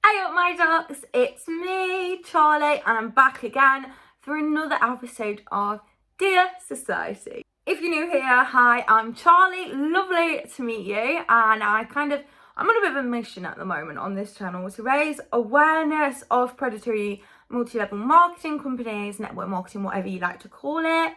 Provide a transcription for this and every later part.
Hey up my ducks, it's me, Charlie, and I'm back again for another episode of Dear Society. If you're new here, hi, I'm Charlie, lovely to meet you, and I'm on a bit of a mission at the moment on this channel to raise awareness of predatory multi-level marketing companies, network marketing, whatever you like to call it,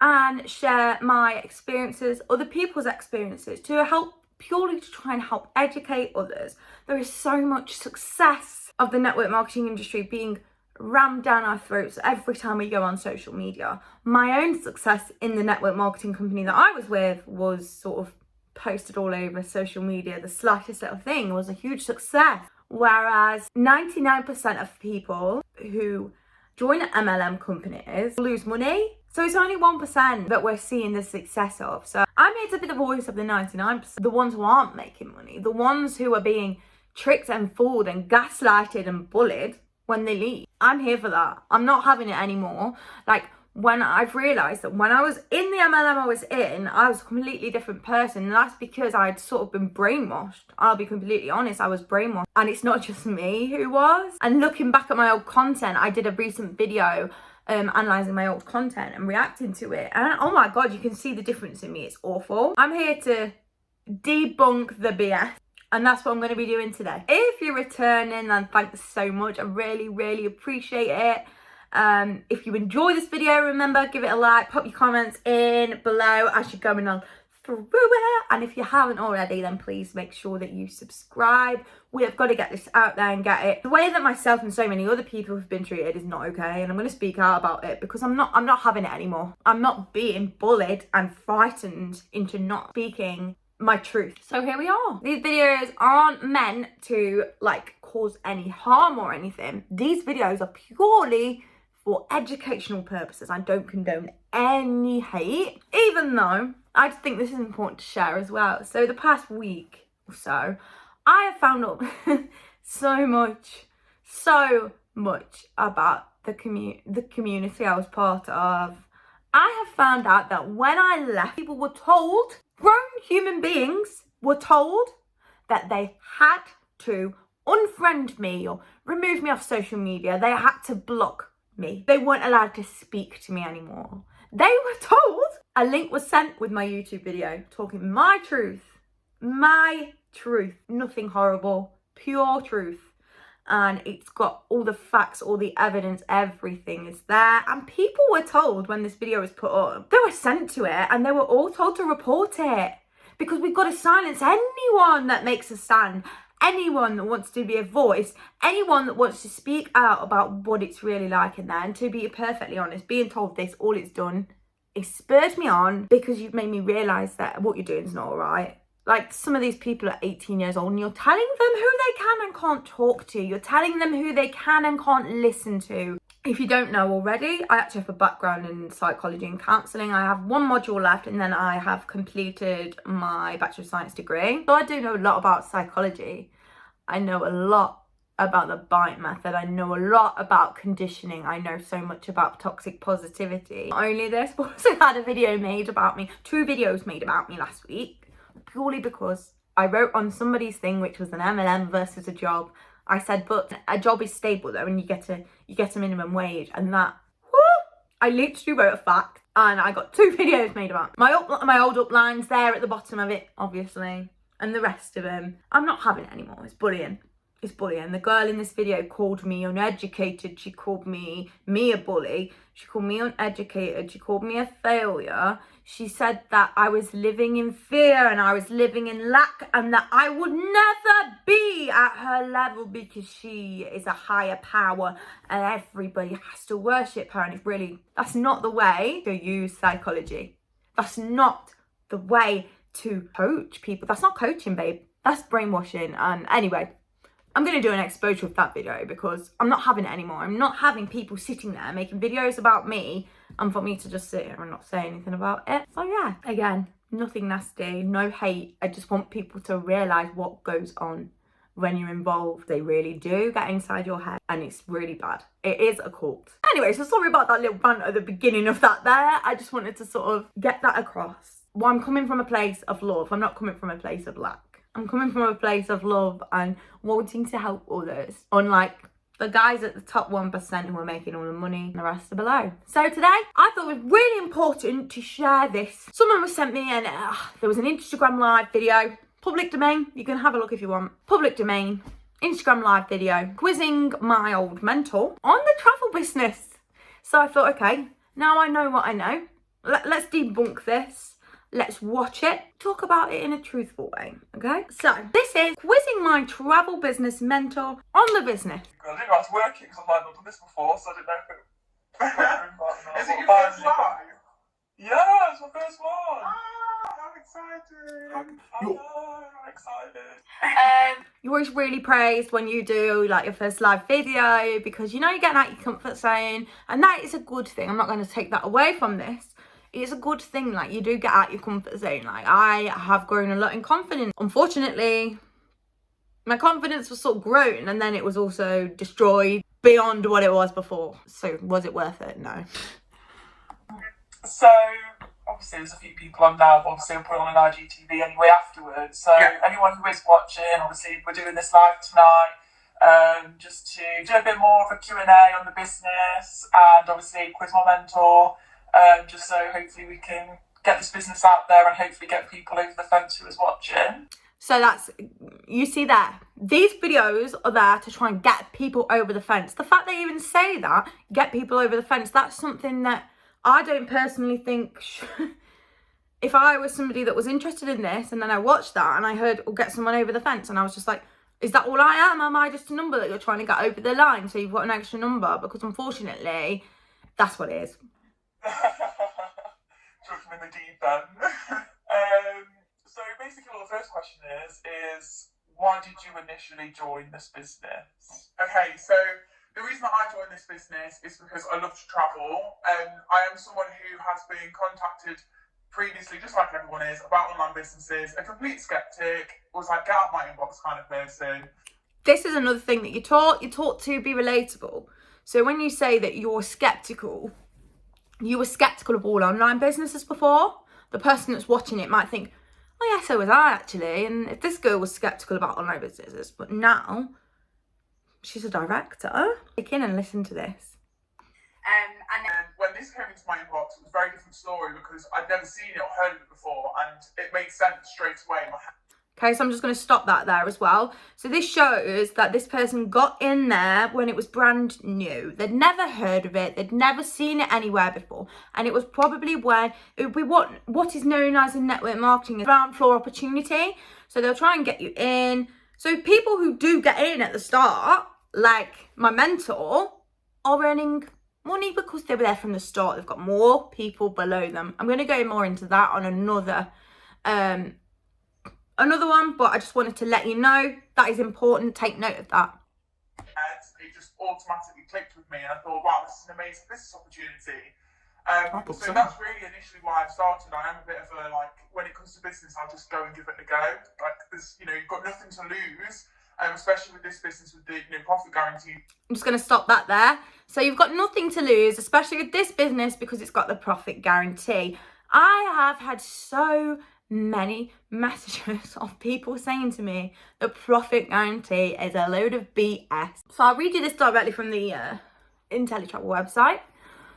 and share my experiences, other people's experiences, to help purely to try and help educate others. There is so much success of the network marketing industry being rammed down our throats every time we go on social media. My own success in the network marketing company that I was with was sort of posted all over social media. The slightest little thing was a huge success. Whereas 99% of people who join MLM companies lose money. So it's only 1% that we're seeing the success of. So I'm here to be the voice of the 99%, the ones who aren't making money, the ones who are being tricked and fooled and gaslighted and bullied when they leave. I'm here for that. I'm not having it anymore. Like, when I've realised that when I was in the MLM I was in, I was a completely different person. And that's because I'd sort of been brainwashed. I'll be completely honest, I was brainwashed. And it's not just me who was. And looking back at my old content, I did a recent video analysing my old content and reacting to it. And oh my God, you can see the difference in me. It's awful. I'm here to debunk the BS. And that's what I'm going to be doing today. If you're returning, then thanks so much. I really, really appreciate it. If you enjoy this video, remember, give it a like, pop your comments in below as you're going on through it. And if you haven't already, then please make sure that you subscribe. We have got to get this out there and get it. The way that myself and so many other people have been treated is not okay, and I'm going to speak out about it because I'm not having it anymore. I'm not being bullied and frightened into not speaking my truth. So here we are. These videos aren't meant to like cause any harm or anything. These videos are purely for educational purposes. I don't condone any hate, even though I just think this is important to share as well. So the past week or so, I have found out so much about the community I was part of. I have found out that when I left, people were told, grown human beings were told, that they had to unfriend me or remove me off social media. They had to block me. They weren't allowed to speak to me anymore. They were told. A link was sent with my YouTube video talking my truth, nothing horrible, pure truth. And it's got all the facts, all the evidence, everything is there. And people were told when this video was put up, they were sent to it and they were all told to report it, because we've got to silence anyone that makes a stand, anyone that wants to be a voice, anyone that wants to speak out about what it's really like in there. And to be perfectly honest, being told this, all it's done is spurred me on, because you've made me realise that what you're doing is not all right. Like, some of these people are 18 years old and you're telling them who they can and can't talk to. You're telling them who they can and can't listen to. If you don't know already, I actually have a background in psychology and counselling. I have one module left and then I have completed my Bachelor of Science degree. So I do know a lot about psychology. I know a lot about the bite method. I know a lot about conditioning. I know so much about toxic positivity. Not only this, but also had a video made about me, 2 videos made about me last week, purely because I wrote on somebody's thing, which was an MLM versus a job. I said, but a job is stable though, and you get a minimum wage, and that, whoo, I literally wrote a fact, and I got 2 videos made about my old uplines there at the bottom of it, obviously, and the rest of them. I'm not having it anymore. It's bullying. It's bullying. The girl in this video called me uneducated. She called me a bully. She called me uneducated. She called me a failure. She said that I was living in fear and I was living in lack, and that I would never be at her level because she is a higher power and everybody has to worship her. And it's really, that's not the way to use psychology. That's not the way to coach people. That's not coaching, babe. That's brainwashing. And anyway, I'm going to do an exposure of that video because I'm not having it anymore. I'm not having people sitting there making videos about me and for me to just sit here and not say anything about it. So yeah, again, nothing nasty, no hate. I just want people to realise what goes on when you're involved. They really do get inside your head and it's really bad. It is a cult. Anyway, so sorry about that little rant at the beginning of that there. I just wanted to sort of get that across. Well, I'm coming from a place of love. I'm not coming from a place of lack. I'm coming from a place of love and wanting to help others, unlike the guys at the top 1% who are making all the money and the rest are below. So today, I thought it was really important to share this. Someone was sent me there was an Instagram live video, public domain, you can have a look if you want, public domain, Instagram live video, quizzing my old mentor on the travel business. So I thought, okay, now I know what I know. Let's debunk this. Let's watch it, talk about it in a truthful way, okay? So, this is quizzing my travel business mentor on the business. I didn't know I was working because I've not done this before, so I didn't know if it... Is it your first live? Yeah, it's my first one. I'm excited. I'm excited. You're always really praised when you do like your first live video because you know you're getting out your comfort zone, and that is a good thing. I'm not going to take that away from this. It's a good thing, like you do get out your comfort zone. Like I have grown a lot in confidence. Unfortunately, my confidence was sort of grown and then it was also destroyed beyond what it was before. So was it worth it? No. So obviously there's a few people on now, but obviously we'll put it on an IGTV anyway afterwards. So anyone who is watching, obviously we're doing this live tonight, just to do a bit more of a Q&A on the business and obviously quiz my mentor. Just so hopefully we can get this business out there and hopefully get people over the fence who is watching. So that's, you see there, these videos are there to try and get people over the fence. The fact they even say that, get people over the fence, that's something that I don't personally think, if I was somebody that was interested in this and then I watched that and I heard, or get someone over the fence, and I was just like, is that all I am? Am I just a number that you're trying to get over the line so you've got an extra number? Because unfortunately, that's what it is. Chuck him in the deep end. So basically the first question is why did you initially join this business? Okay, so the reason that I joined this business is because I love to travel. I am someone who has been contacted previously, just like everyone is, about online businesses. A complete skeptic, was like, get out my inbox kind of person. This is another thing that you're taught to be relatable. So when you say that you're skeptical, you were skeptical of all online businesses before, the person that's watching it might think, oh yeah, so was I actually. And if this girl was skeptical about online businesses, but now she's a director, take in and listen to this. And when this came into my inbox, it was a very different story because I'd never seen it or heard of it before, and it made sense straight away in my head. Okay, so I'm just going to stop that there as well. So this shows that this person got in there when it was brand new. They'd never heard of it. They'd never seen it anywhere before. And it was probably when it would be what is known as in network marketing, a ground floor opportunity. So they'll try and get you in. So people who do get in at the start, like my mentor, are earning money because they were there from the start. They've got more people below them. I'm going to go more into that on another one, but I just wanted to let you know that is important. Take note of that. It just automatically clicked with me, and I thought, wow, this is an amazing business opportunity. So that's really initially why I started. I am a bit of a, like, when it comes to business, I'll just go and give it a go. Like, there's, you've got nothing to lose, especially with this business with the profit guarantee. I'm just going to stop that there. So you've got nothing to lose, especially with this business, because it's got the profit guarantee. I have had so many messages of people saying to me the profit guarantee is a load of BS. So I'll read you this directly from the Inteletravel website.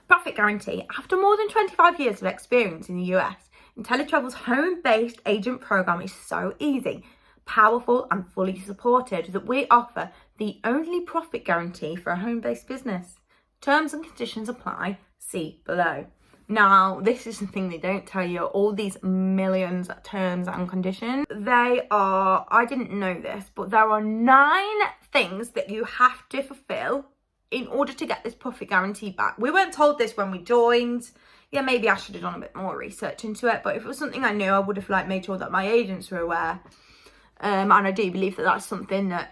Profit guarantee. After more than 25 years of experience in the US, Inteletravel's home-based agent program is so easy, powerful and fully supported that we offer the only profit guarantee for a home-based business. Terms and conditions apply. See below. Now, this is the thing they don't tell you, all these millions of terms and conditions. They are, I didn't know this, but there are 9 things that you have to fulfill in order to get this profit guarantee back. We weren't told this when we joined. Yeah, maybe I should have done a bit more research into it, but if it was something I knew, I would have made sure that my agents were aware. And I do believe that that's something that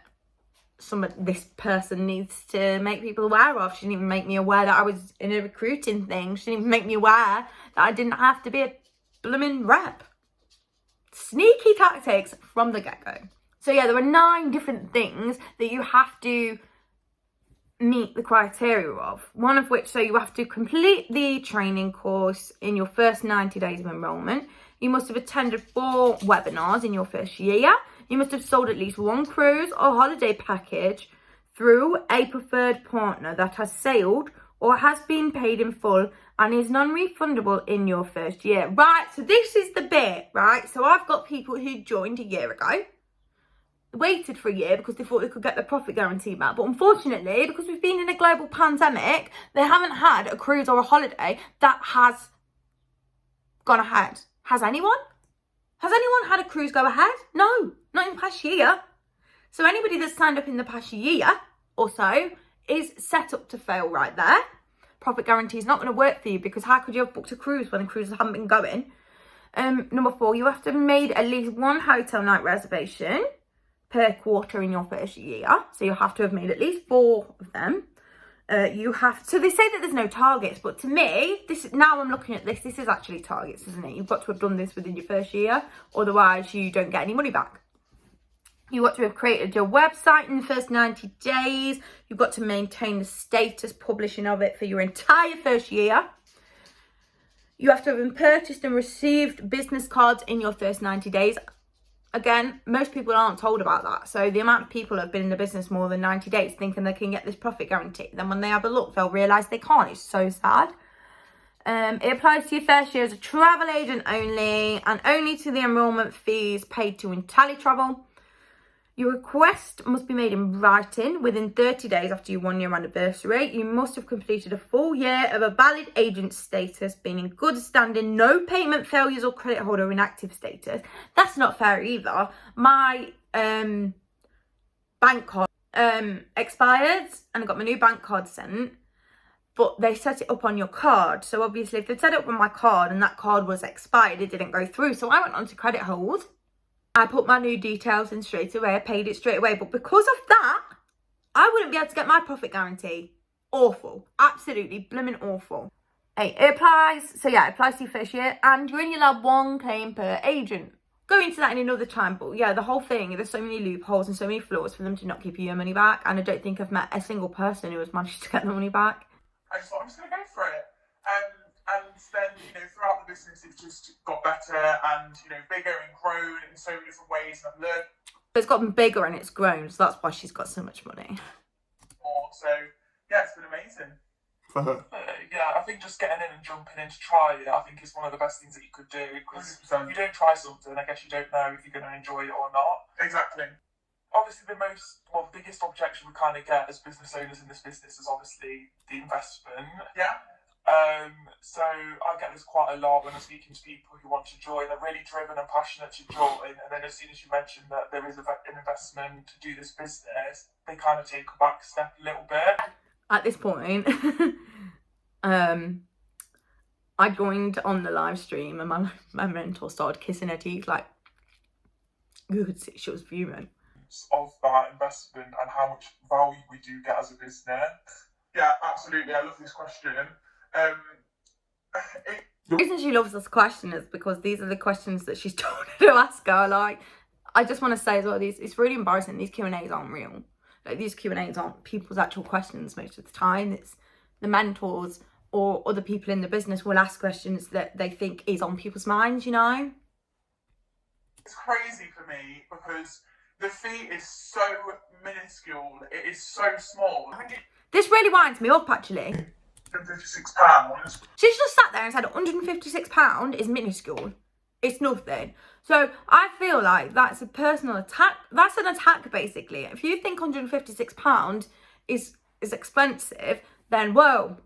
this person needs to make people aware of. She didn't even make me aware that I was in a recruiting thing. She didn't even make me aware that I didn't have to be a blooming rep. Sneaky tactics from the get-go. So yeah, there are 9 different things that you have to meet the criteria of. One of which, so you have to complete the training course in your first 90 days of enrolment. You must have attended 4 webinars in your first year. You You must have sold at least one cruise or holiday package through a preferred partner that has sailed or has been paid in full and is non-refundable in your first year. Right, so this is the bit, right? So I've got people who joined a year ago, waited for a year because they thought they could get their profit guarantee back. But unfortunately, because we've been in a global pandemic, they haven't had a cruise or a holiday that has gone ahead. Has anyone? Has anyone had a cruise go ahead? No, not in the past year. So anybody that's signed up in the past year or so is set up to fail right there. Profit guarantee is not going to work for you because how could you have booked a cruise when the cruises haven't been going? Number 4, you have to have made at least one hotel night reservation per quarter in your first year. So you have to have made at least 4 of them. So they say that there's no targets, but to me, now I'm looking at this is actually targets, isn't it? You've got to have done this within your first year, otherwise you don't get any money back. You've got to have created your website in the first 90 days. You've got to maintain the status publishing of it for your entire first year. You have to have purchased and received business cards in your first 90 days. Again, most people aren't told about that. So the amount of people that have been in the business more than 90 days thinking they can get this profit guarantee. Then when they have a look, they'll realise they can't. It's so sad. It applies to your first year as a travel agent only and only to the enrolment fees paid to Inteletravel. Your request must be made in writing within 30 days after your 1 year anniversary. You must have completed a full year of a valid agent status, being in good standing, no payment failures or credit holder inactive status. That's not fair either. My bank card expired and I got my new bank card sent, but they set it up on your card. So obviously if they set it up on my card and that card was expired, it didn't go through. So I went on to credit hold. I put my new details in straight away. I paid it straight away. But because of that, I wouldn't be able to get my profit guarantee. Awful. Absolutely blooming awful. Hey, it applies. So yeah, it applies to your first year. And you're only allowed 1 claim per agent. Go into that in another time. But yeah, the whole thing, there's so many loopholes and so many flaws for them to not give you your money back. And I don't think I've met a single person who has managed to get the money back. I just thought, I'm just going to go for it. And then, throughout the business, it's just got better and, bigger and grown in so many different ways. And I've learned It's gotten bigger and it's grown. So that's why she's got so much money. more. So, yeah, it's been amazing. Yeah, I think just getting in and jumping in to try it, I think is one of the best things that you could do. Because if you don't try something, I guess you don't know if you're going to enjoy it or not. Exactly. Obviously, the biggest objection we kind of get as business owners in this business is obviously the investment. Yeah. So I get this quite a lot when I'm speaking to people who want to join. They're really driven and passionate to join, and then as soon as you mention that there is an investment to do this business, they kind of take a back step a little bit. At this point, I joined on the live stream and my mentor started kissing her teeth like good. She was fuming. Of that investment and how much value we do get as a business. Yeah, absolutely. I love this question. The reason she loves this question is because these are the questions that she's told her to ask her. Like, I just want to say as well, it's really embarrassing. These Q&As aren't real. Like, these Q&As aren't people's actual questions most of the time. It's the mentors or other people in the business will ask questions that they think is on people's minds, It's crazy for me because the fee is so minuscule. It is so small. This really winds me up, actually. £156. She's just sat there and said £156 is minuscule. It's nothing. So I feel like that's a personal attack. That's an attack, basically. If you think £156 is expensive, then whoa,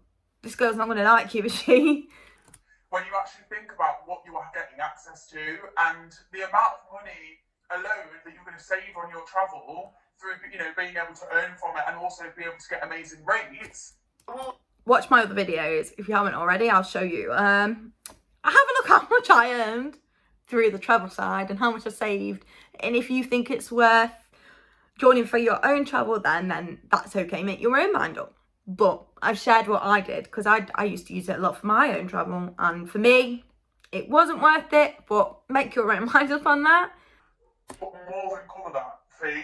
this girl's not going to like you, is she? When you actually think about what you are getting access to and the amount of money alone that you're going to save on your travel through, being able to earn from it and also be able to get amazing rates. Watch my other videos if you haven't already. I'll show you. Have a look how much I earned through the travel side and how much I saved. And if you think it's worth joining for your own travel, then that's okay. Make your own mind up. But I've shared what I did because I used to use it a lot for my own travel, and for me, it wasn't worth it. But make your own mind up on that. But more than cover that fee.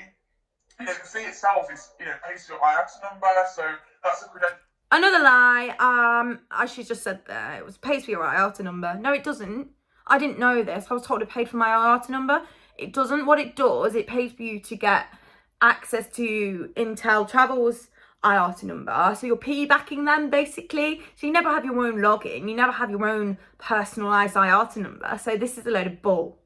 The fee itself is, pays your IATA number, so that's a credential. Another lie, as she just said there, it was pays for your IATA number. No, it doesn't. I didn't know this. I was told it paid for my IATA number. It doesn't. What it does, it pays for you to get access to Inteletravel's IATA number. So you're piggybacking them basically. So you never have your own login. You never have your own personalised IATA number. So this is a load of bull.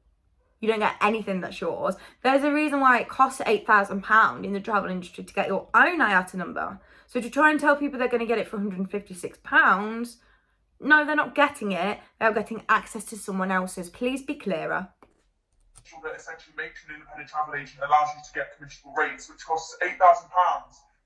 You don't get anything that's yours. There's a reason why it costs £8,000 in the travel industry to get your own IATA number. So to try and tell people they're going to get it for £156, no, they're not getting it. They're getting access to someone else's. Please be clearer. That essentially makes an independent travel agent allows you to get commissionable rates, which costs £8,000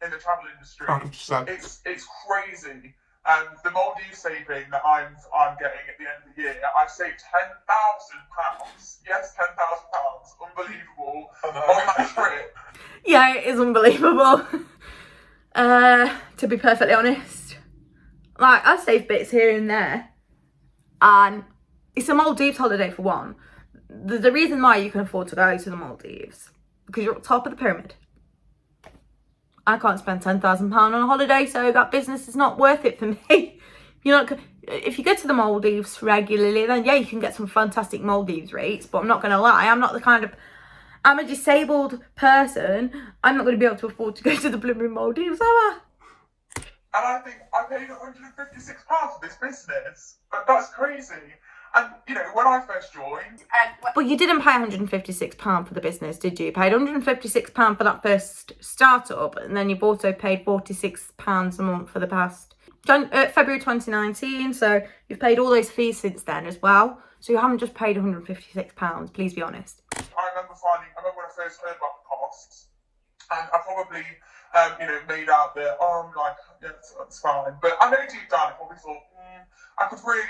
in the travel industry. 100%. It's crazy. And the Maldives saving that I'm getting at the end of the year, I've saved £10,000. Yes, £10,000. Unbelievable. On that trip. Yeah, it is unbelievable. To be perfectly honest, like, I saved bits here and there, and it's a Maldives holiday for one. The reason why you can afford to go to the Maldives, because you're at the top of the pyramid. I can't spend £10,000 on a holiday, so that business is not worth it for me. If you go to the Maldives regularly, then yeah, you can get some fantastic Maldives rates, but I'm not going to lie, I'm a disabled person. I'm not going to be able to afford to go to the blooming Maldives, am I? And I think I paid £156 for this business. But that's crazy. And, when I first joined... But you didn't pay £156 for the business, did you? You paid £156 for that first startup, and then you've also paid £46 a month for the past... February 2019, so you've paid all those fees since then as well. So you haven't just paid £156, please be honest. I remember when I first heard about the costs, and I probably, made out that, that's fine. But I know deep down I probably thought, I could really,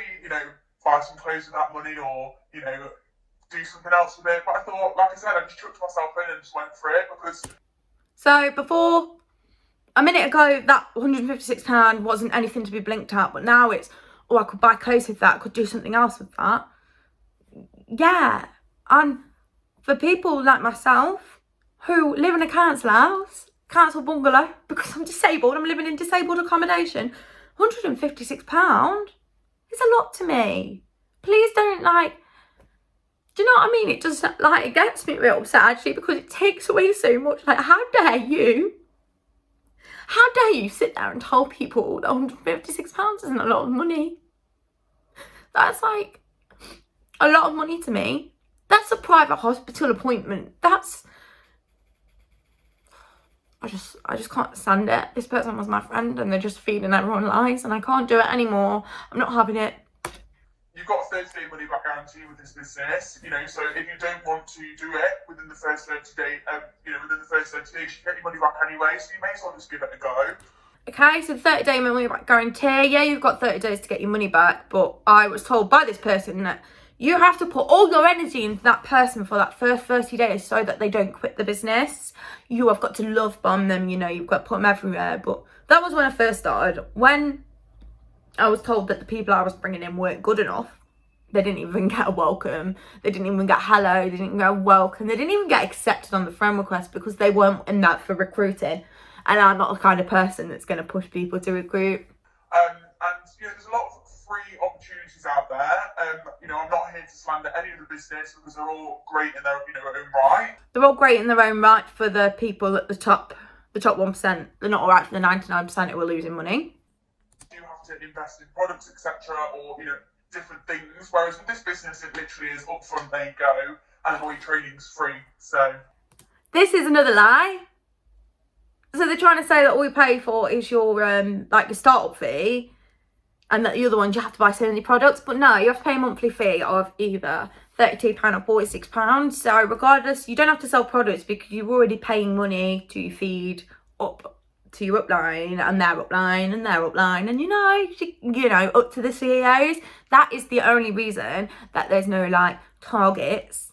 buy some clothes with that money or, do something else with it. But I thought, like I said, I just chucked myself in and just went for it because... So before, a minute ago, that £156 wasn't anything to be blinked at, but now it's, I could buy clothes with that, I could do something else with that. Yeah, and for people like myself who live in a council bungalow, because I'm disabled, I'm living in disabled accommodation, £156 is a lot to me. Please don't, do you know what I mean? It just, it gets me real upset actually, because it takes away so much. How dare you sit there and tell people that £156 isn't a lot of money? That's a lot of money to me. That's a private hospital appointment. I just can't stand it. This person was my friend and they're just feeding everyone lies, and I can't do it anymore. I'm not having it. You've got a 30-day money back guarantee with this business, so if you don't want to do it within the first 30 days, you get your money back anyway, so you may as well just give it a go. Okay, so 30-day money back guarantee. Yeah, you've got 30 days to get your money back, but I was told by this person that you have to put all your energy into that person for that first 30 days so that they don't quit the business. You have got to love bomb them, you've got to put them everywhere. But that was when I first started. When I was told that the people I was bringing in weren't good enough, they didn't even get a welcome. They didn't even get hello. They didn't get a welcome. They didn't even get accepted on the friend request because they weren't in that for recruiting. And I'm not the kind of person that's going to push people to recruit. And there's a lot of free opportunities out there. I'm not here to slander any of the business because they're all great in their own right. They're all great in their own right for the people at the top 1%. They're not all right for the 99% who are losing money. You have to invest in products, etc., or different things. Whereas with this business, it literally is upfront. There you go, and all your training's free. So this is another lie. So they're trying to say that all you pay for is your your startup fee, and that the other ones you have to buy so many products. But no, you have to pay a monthly fee of either £32 or £46. So regardless, you don't have to sell products because you're already paying money to feed up to your upline and their upline and their upline, and up to the CEOs. That is the only reason that there's no targets.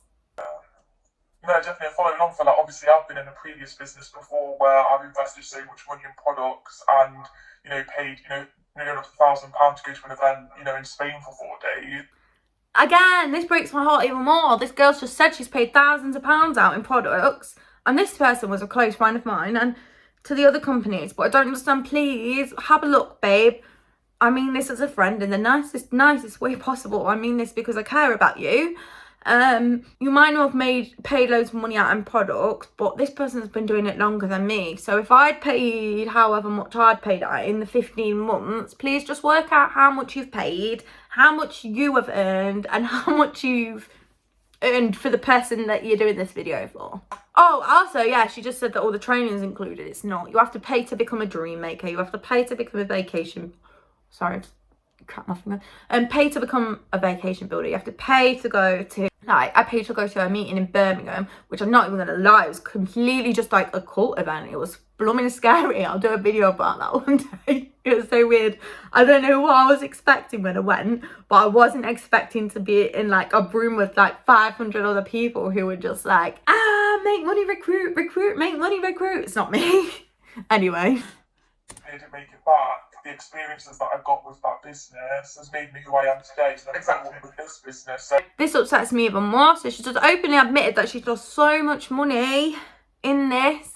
No, definitely. Following on from that, obviously I've been in a previous business before where I've invested so much money in products and paid nearly up to £1,000 to go to an event in Spain for 4 days. Again, this breaks my heart even more. This girl's just said she's paid thousands of pounds out in products, and this person was a close friend of mine and to the other companies. But I don't understand. Please have a look, babe. I mean this as a friend in the nicest way possible. I mean this because I care about you. You might not have paid loads of money out in products, but this person's been doing it longer than me. So if I'd paid however much I'd paid out in the 15 months, please just work out how much you've paid, how much you have earned, and how much you've earned for the person that you're doing this video for. Oh, also, yeah, she just said that all the training is included. It's not. You have to pay to become a dream maker. You have to pay to become a vacation. Sorry, crap my finger. Pay to become a vacation builder. You have to pay to go to, like, I paid to go to a meeting in Birmingham, which I'm not even gonna lie, it was completely just like a cult event. It was blooming scary. I'll do a video about that one day. It was so weird. I don't know what I was expecting when I went, but I wasn't expecting to be in like a room with like 500 other people who were just like, make money, recruit, make money, recruit. It's not me. Anyway. I didn't make it back. The experiences that I got with that business has made me who I am today. So exactly with this business. So this upsets me even more. So she just openly admitted that she's lost so much money in this.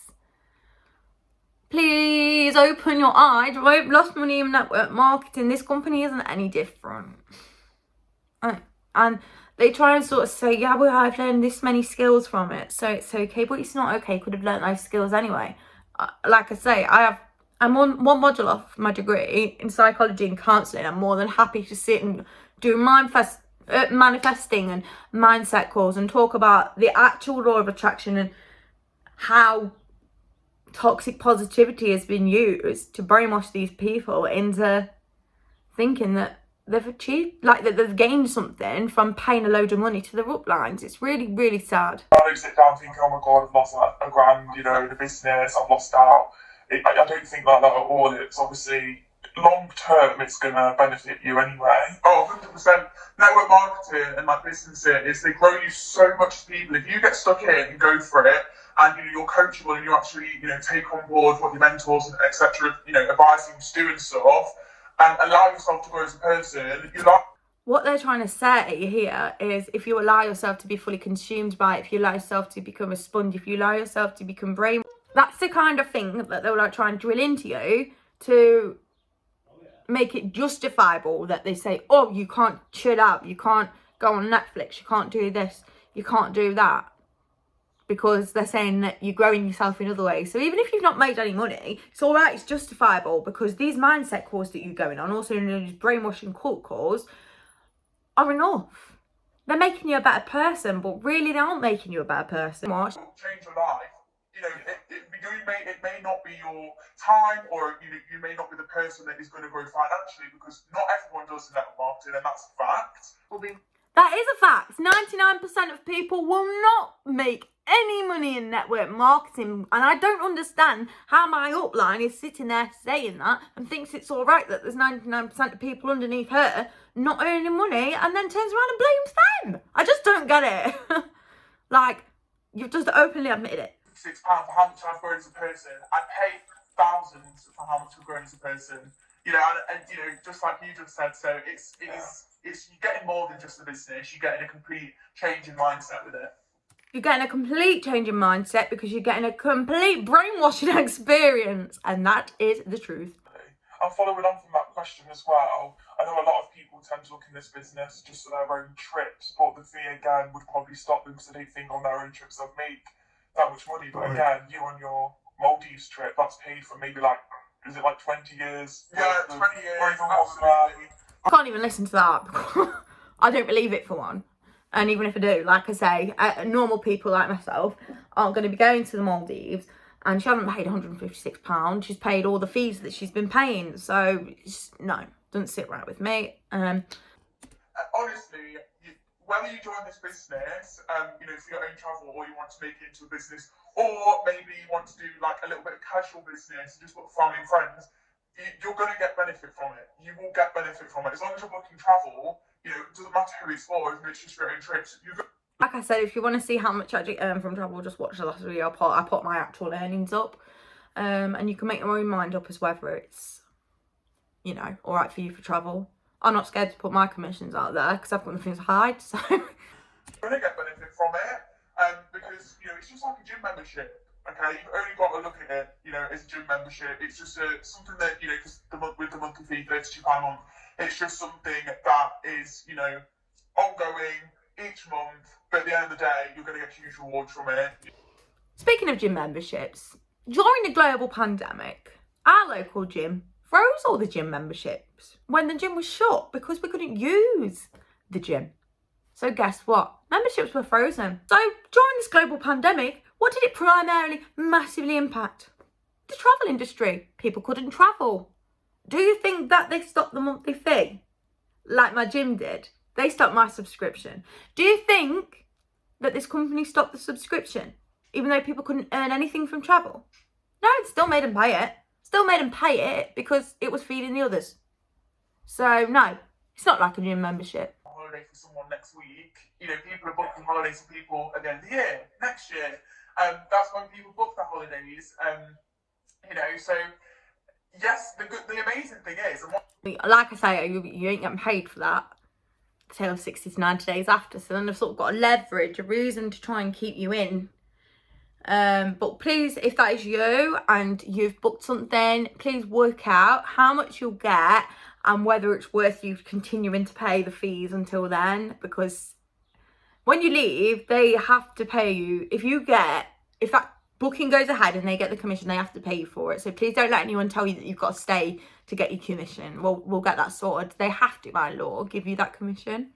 Please open your eyes. I've lost money in network marketing. This company isn't any different. And they try and sort of say, yeah, well, I've learned this many skills from it, so it's okay. But it's not okay. Could have learned those skills anyway. Like I say, I'm on one module off my degree in psychology and counselling. I'm more than happy to sit and do manifesting and mindset calls and talk about the actual law of attraction and how toxic positivity has been used to brainwash these people into thinking that they've achieved, like that they've gained something from paying a load of money to their uplines. It's really, really sad. I don't sit down thinking, oh my god, I've lost like $1,000, you know, in the business, I've lost out. I don't think like that at all. It's obviously long term, it's going to benefit you anyway. Oh, 100%. Network marketing and like businesses, they grow you so much as people. If you get stuck in and go for it, and you know, you're coachable and you actually, you know, take on board what your mentors and etc., you know, advising you to do and stuff, and allow yourself to grow as a person, you like. What they're trying to say here is if you allow yourself to be fully consumed by it, if you allow yourself to become a sponge, if you allow yourself to become brain, that's the kind of thing that they'll like try and drill into you to make it justifiable, that they say, oh, you can't chill out, you can't go on Netflix, you can't do this, you can't do that, because they're saying that you're growing yourself in other ways. So even if you've not made any money, it's all right, it's justifiable, because these mindset calls that you're going on, also known as brainwashing cult calls, are enough. They're making you a better person, but really they aren't making you a better person. Change your life. You know, it may not be your time, or you may not be the person that is going to grow financially, because not everyone does network marketing, and that's a fact. That is a fact. 99% of people will not make any money in network marketing, and I don't understand how my upline is sitting there saying that and thinks it's all right that there's 99% of people underneath her not earning money, and then turns around and blames them. I just don't get it. Like, you've just openly admitted it. £6 for how much I've grown as a person. I pay thousands for how much I've grown as a person. You know, and you know, just like you just said, so it's you're getting more than just a business. You're getting a complete change in mindset with it. You're getting a complete change in mindset because you're getting a complete brainwashing experience, and that is the truth. And following on from that question as well, I know a lot of people tend to look in this business just for their own trips, but the fee again would probably stop them because they don't think on their own trips they'll make that much money. But again, you on your Maldives trip, that's paid for maybe like, is it like 20 years? Yeah, 20 years. I can't even listen to that because I don't believe it, for one. And even if I do, like I say, normal people like myself aren't going to be going to the Maldives, and she hasn't paid £156. She's paid all the fees that she's been paying. So, no, doesn't sit right with me. Honestly, whether you join this business, you know, for your own travel, or you want to make it into a business, or maybe you want to do like a little bit of casual business and just put family and friends, you're going to get benefit from it. You will get benefit from it. As long as you're booking travel, you know, it doesn't matter who it's for, if it's just your own trips. Like I said, if you want to see how much I actually earn from travel, just watch the last video. I put my actual earnings up. And you can make your own mind up as whether it's, you know, all right for you for travel. I'm not scared to put my commissions out there because I've got nothing to hide, so. You're going to get benefit from it, because, you know, it's just like a gym membership. Okay, you've only got to look at it, you know, as a gym membership. It's just something that, you know, because with the monthly fee, £32 a month, it's just something that is, you know, ongoing. each month, but at the end of the day, you're going to get huge rewards from it. Speaking of gym memberships, during the global pandemic, our local gym froze all the gym memberships when the gym was shut because we couldn't use the gym. So guess what? Memberships were frozen. So during this global pandemic, what did it primarily massively impact? The travel industry. People couldn't travel. Do you think that they stopped the monthly fee? Like my gym did. They stopped my subscription. Do you think that this company stopped the subscription, even though people couldn't earn anything from travel? No, it still made them pay it. Still made them pay it because it was feeding the others. So no, it's not like a gym membership. Holiday for someone next week. You know, people are booking holidays for people at the end of the year, next year. That's when people book their holidays. You know, so yes, the amazing thing is, like I say, you ain't getting paid for that till 60 to 90 days after. So then they've sort of got a leverage, a reason to try and keep you in. But please, if that is you and you've booked something, please work out how much you'll get and whether it's worth you continuing to pay the fees until then, because when you leave, they have to pay you. If that booking goes ahead and they get the commission, they have to pay you for it. So please don't let anyone tell you that you've got to stay to get your commission. We'll get that sorted. They have to, by law, give you that commission.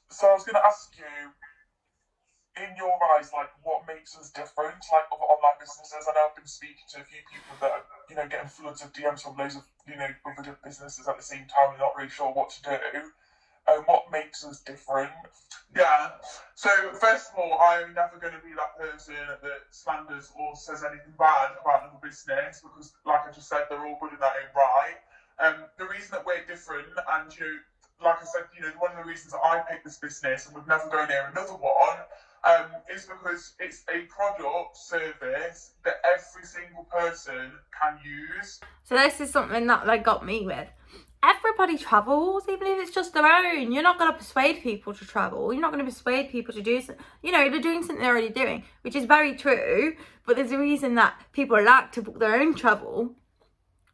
So I was going to ask you, in your eyes, like, what makes us different, like, other online businesses? I know I've been speaking to a few people that are, you know, getting floods of DMs from loads of, you know, other businesses at the same time and not really sure what to do. What makes us different? Yeah. So first of all, I'm never going to be that person that slanders or says anything bad about another business, because, like I just said, they're all good in their own right. The reason that we're different, and you know, like I said, you know, one of the reasons that I picked this business and would never go near another one, is because it's a product service that every single person can use. So this is something that they got me with. Everybody travels, even if it's just their own. You're not going to persuade people to travel. You're not going to persuade people to do something. You know, they're doing something they're already doing, which is very true. But there's a reason that people like to book their own travel.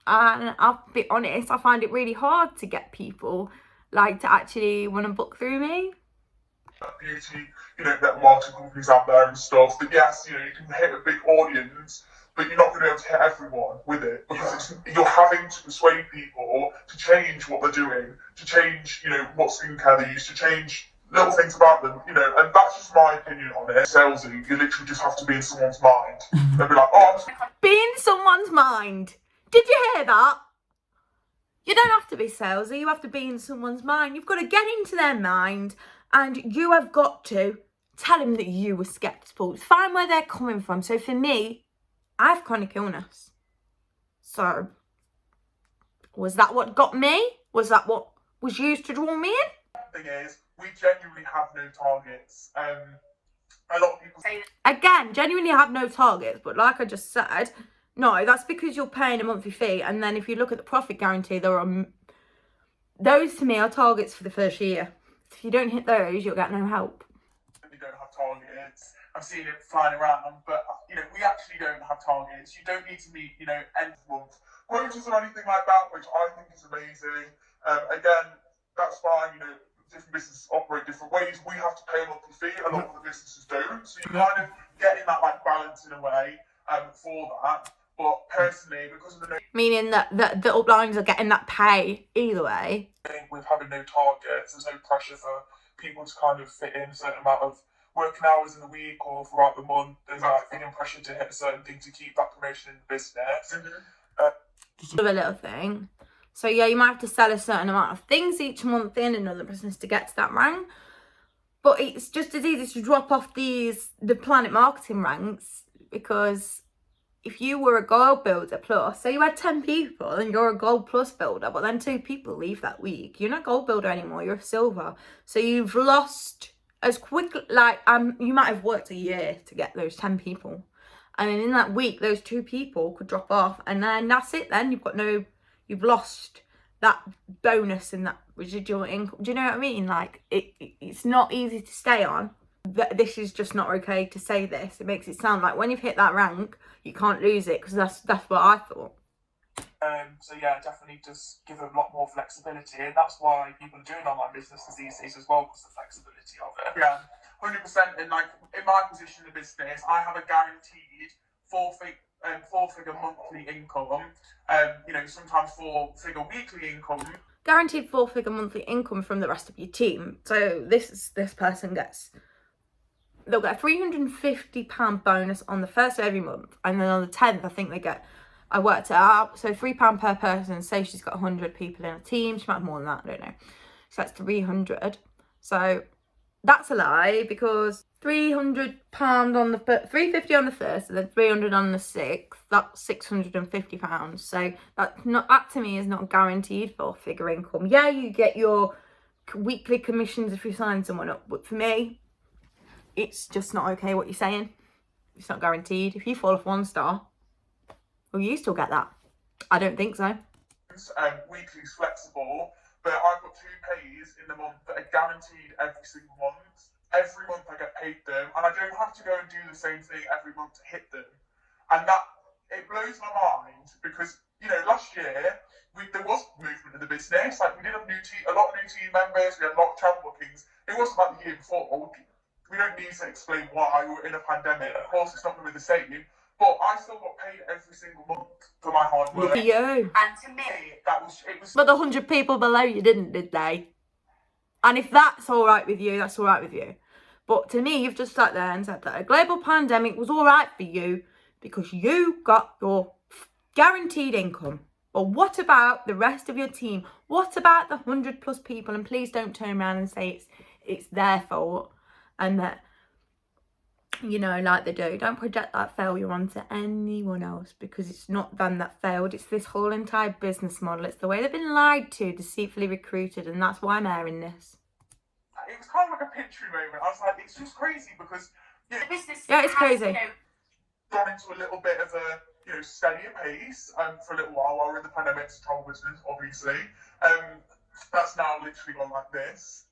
And I'll be honest, I find it really hard to get people like to actually want to book through me. Beauty, you know, net marketing companies out there and stuff. But yes, you know, you can hit a big audience, but you're not going to be able to hit everyone with it, because you're having to persuade people to change what they're doing, to change, you know, what skincare they use, to change little things about them, you know, and that's just my opinion on it. Salesy, you literally just have to be in someone's mind. They'll be like, oh, be in someone's mind. Did you hear that? You don't have to be salesy, you have to be in someone's mind. You've got to get into their mind, and you have got to tell them that you were sceptical. Find where they're coming from. So for me, I have chronic illness. So, was that what got me? Was that what was used to draw me in? The thing is, we genuinely have no targets. A lot of people say, again, genuinely have no targets, but like I just said, no, that's because you're paying a monthly fee, and then if you look at the profit guarantee, those to me are targets for the first year. If you don't hit those, you'll get no help. we don't have targets. I've seen it flying around, but you know, we actually don't have targets. You don't need to meet, you know, end of month quotas or anything like that, which I think is amazing. Again, that's fine. You know, different businesses operate different ways. We have to pay a monthly fee. A lot of the businesses don't. So you kind of get in that like balance in a way for that. But personally, because of the meaning that the uplines are getting that pay either way. I think with having no targets, there's no pressure for people to kind of fit in a certain amount of working hours in the week or throughout the month. There's like feeling pressure to hit a certain thing to keep that promotion in the business. Just a little thing. So yeah, you might have to sell a certain amount of things each month in another business to get to that rank. But it's just as easy to drop off the PlanNet Marketing ranks, because if you were a gold builder plus, say you had 10 people and you're a gold plus builder, but then 2 people leave that week, you're not a gold builder anymore, you're a silver. So you've lost as quickly, like you might have worked a year to get those 10 people. And then in that week, those 2 people could drop off, and then that's it then. You've lost that bonus and that residual income. Do you know what I mean? Like, it's not easy to stay on. This is just not okay to say this. It makes it sound like when you've hit that rank, you can't lose it, because that's what I thought. So yeah, definitely just give them a lot more flexibility, and that's why people are doing online businesses these days as well, because the flexibility of it. Yeah, 100%. And like in my position in the business, I have a guaranteed four-figure monthly income. Sometimes four-figure weekly income. Guaranteed 4-figure monthly income from the rest of your team. So this person they'll get a £350 bonus on the first of every month, and then on the 10th, I think I worked it out, so £3 per person. Say she's got 100 people in a team, she might have more than that, I don't know. So that's 300. So that's a lie, because £300 on the £350 on the first, and then 300 on the 6th. That's £650. So that to me is not guaranteed 4-figure income. Yeah, you get your weekly commissions if you sign someone up, but for me, it's just not okay what you're saying. It's not guaranteed. If you fall off 1 star, well, you still get that. I don't think so. Weekly's flexible, but I've got 2 pays in the month that are guaranteed every single month. Every month I get paid them, and I don't have to go and do the same thing every month to hit them. And it blows my mind, because last year there was movement in the business. Like, we did have a lot of new team members. We had a lot of travel bookings. It wasn't like the year before. We don't need to explain why we were in a pandemic. Of course, it's not going to be the same. But I still got paid every single month for my hard work. Look at you. And to me, it was. But the 100 people below you didn't, did they? And if that's all right with you, that's all right with you. But to me, you've just sat there and said that a global pandemic was all right for you because you got your guaranteed income. But what about the rest of your team? What about the 100+ people? And please don't turn around and say it's their fault, and that, like they do. Don't project that failure onto anyone else, because it's not them that failed. It's this whole entire business model. It's the way they've been lied to, deceitfully recruited, and that's why I'm airing this. It was kind of like a pinch moment. I was like, it's just crazy, because the business it's crazy. Gone into a little bit of a steadier pace for a little while we're in the pandemic travel business, obviously. That's now literally gone like this.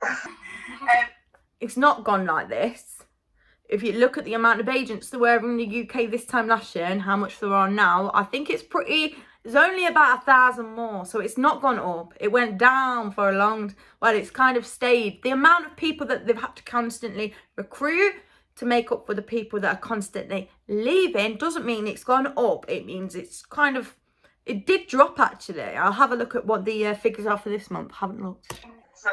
It's not gone like this. If you look at the amount of agents there were in the UK this time last year and how much there are now, I think there's only about 1,000 more. So it's not gone up. It went down for it's kind of stayed. The amount of people that they've had to constantly recruit to make up for the people that are constantly leaving doesn't mean it's gone up. It means it did drop, actually. I'll have a look at what the figures are for this month. I haven't looked. So,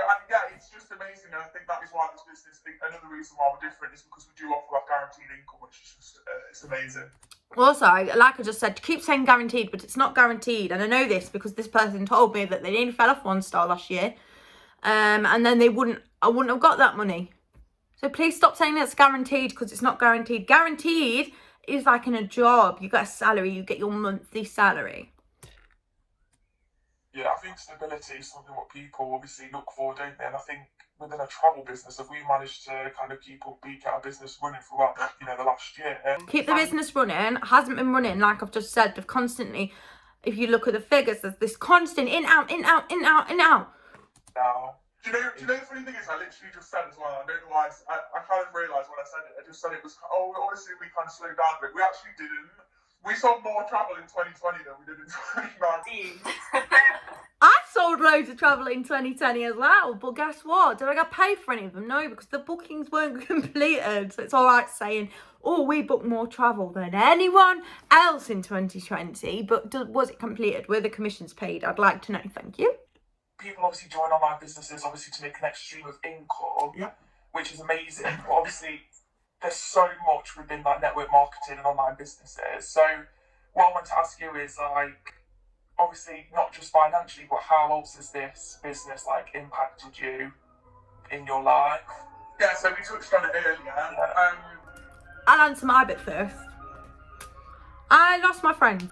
it's just amazing, and I think that is why this business, another reason why we're different is because we do offer that guaranteed income, which is just, it's amazing. Also, like I just said, keep saying guaranteed, but it's not guaranteed. And I know this because this person told me that they nearly fell off 1 star last year. And then I wouldn't have got that money. So please stop saying that's guaranteed, because it's not guaranteed. Guaranteed is like in a job. You get a salary, you get your monthly salary. Yeah, I think stability is something what people obviously look for, don't they? And I think within a travel business, if we managed to kind of keep our business running throughout the last year. Keep the business running. Hasn't been running, like I've just said. They've constantly, if you look at the figures, there's this constant in, out, in, out, in, out, in, out. Now, do you know the funny thing is, I literally just said as well, I don't know why, I kind of realised when I said it, I just said it was, obviously we kind of slowed down a bit. We actually didn't. We sold more travel in 2020 than we did in 2019. I sold loads of travel in 2020 as well, but guess what? Did I get paid for any of them? No, because the bookings weren't completed. So it's all right saying, we booked more travel than anyone else in 2020, but was it completed? Were the commissions paid? I'd like to know. Thank you. People obviously join online businesses, obviously, to make an extra stream of income, which is amazing. But obviously, there's so much within network marketing and online businesses. So what I want to ask you is, obviously not just financially, but how else has this business impacted you in your life? Yeah, so we touched on it earlier. I'll answer my bit first. I lost my friend.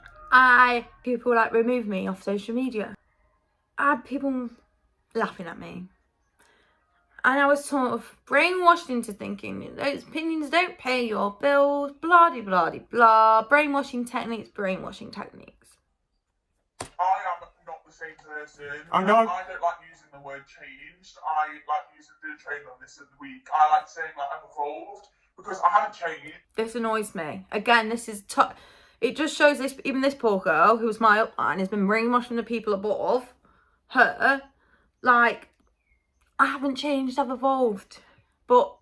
People removed me off social media. I had people laughing at me. And I was sort of brainwashed into thinking those opinions don't pay your bills, blah, de blah, de blah. Brainwashing techniques. I am not the same person. I know. I don't like using the word changed. I like using the training on this in the week. I like saying I've evolved, because I haven't changed. This annoys me. Again, this is it just shows this, even this poor girl who was my upline has been brainwashed from the people above her. Like, I haven't changed, I've evolved. But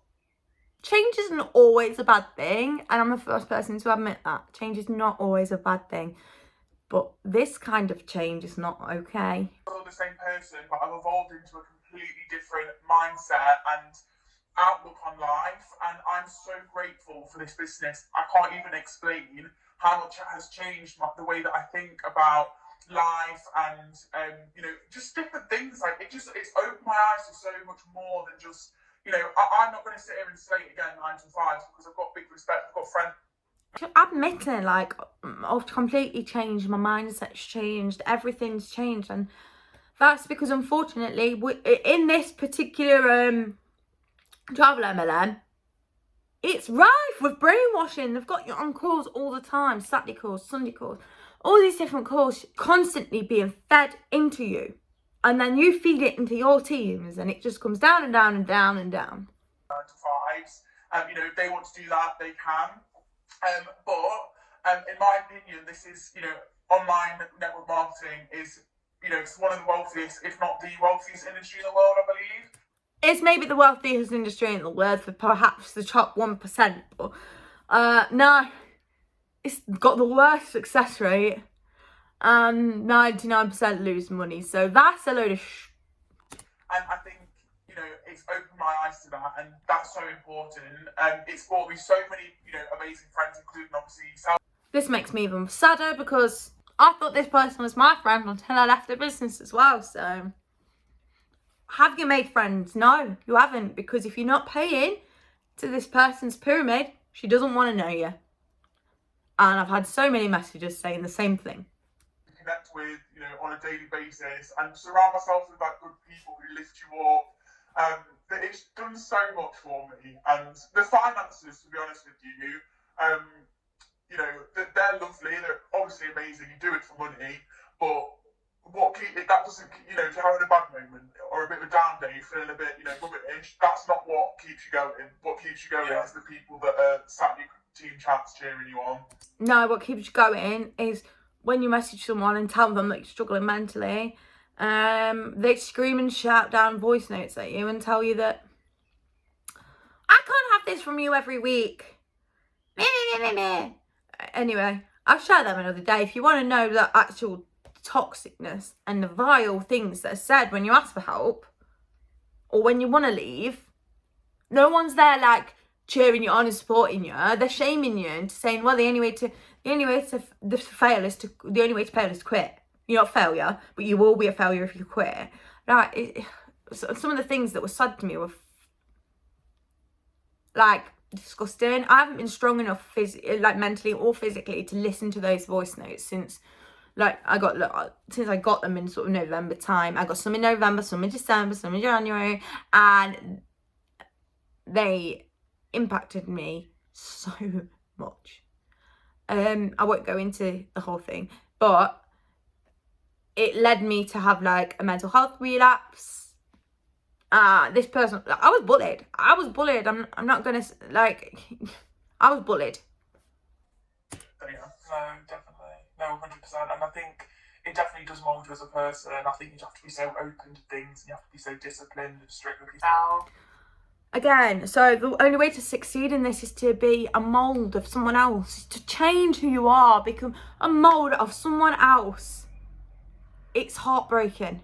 change isn't always a bad thing, and I'm the first person to admit that. Change is not always a bad thing. But this kind of change is not okay. I'm still the same person, but I've evolved into a completely different mindset and outlook on life, and I'm so grateful for this business. I can't even explain how much it has changed the way that I think about life and just different things. Like it's opened my eyes to so much more than just I'm not going to sit here and slate again 9 to 5 because I've got big respect. I've got friends. Admitting, like, I've completely changed, my mindset's changed, everything's changed, and that's because unfortunately in this particular travel MLM, it's rife with brainwashing. They've got you on calls all the time, Saturday calls, Sunday calls, all these different calls constantly being fed into you, and then you feed it into your teams, and it just comes down and down and down and down. 9 to 5s, if they want to do that, they can. But in my opinion, this is, online network marketing is, it's one of the wealthiest, if not the wealthiest industry in the world, I believe. It's maybe the wealthiest industry in the world for perhaps the top 1%, but no, it's got the worst success rate, and 99% lose money, so that's a load of And I think, it's opened my eyes to that, and that's so important. It's brought me so many, amazing friends, including obviously yourself. This makes me even sadder because I thought this person was my friend until I left the business as well. So, have you made friends? No, you haven't, because if you're not paying to this person's pyramid, she doesn't want to know you. And I've had so many messages saying the same thing. Connect with, on a daily basis, and surround myself with good people who lift you up. It's done so much for me, and the finances, to be honest with you, they're lovely, they're obviously amazing, you do it for money, but that doesn't, if you're having a bad moment or a bit of a down day, feeling a bit, rubbish, that's not what keeps you going. What keeps you going is the people that are sat in your team chats cheering you on. No, what keeps you going is when you message someone and tell them that you're struggling mentally, they scream and shout down voice notes at you and tell you that I can't have this from you every week. Anyway, I'll share them another day. If you want to know the actual toxicness and the vile things that are said when you ask for help or when you want to leave, no one's there like cheering you on and supporting you. They're shaming you and saying, well, the only way to fail is to quit. You're not a failure, but you will be a failure if you quit. Like, some of the things that were said to me were like disgusting. I haven't been strong enough mentally or physically to listen to those voice notes since I got them in sort of November time. I got some in November, some in December, some in January, and they impacted me so much. I won't go into the whole thing, but it led me to have a mental health relapse. This person, I was bullied. I'm not gonna I was bullied. No, definitely. No, 100%. And I think it definitely does mould you as a person. I think you have to be so open to things, and you have to be so disciplined and strict with yourself. Again, so the only way to succeed in this is to be a mould of someone else, to change who you are, become a mould of someone else. It's heartbreaking.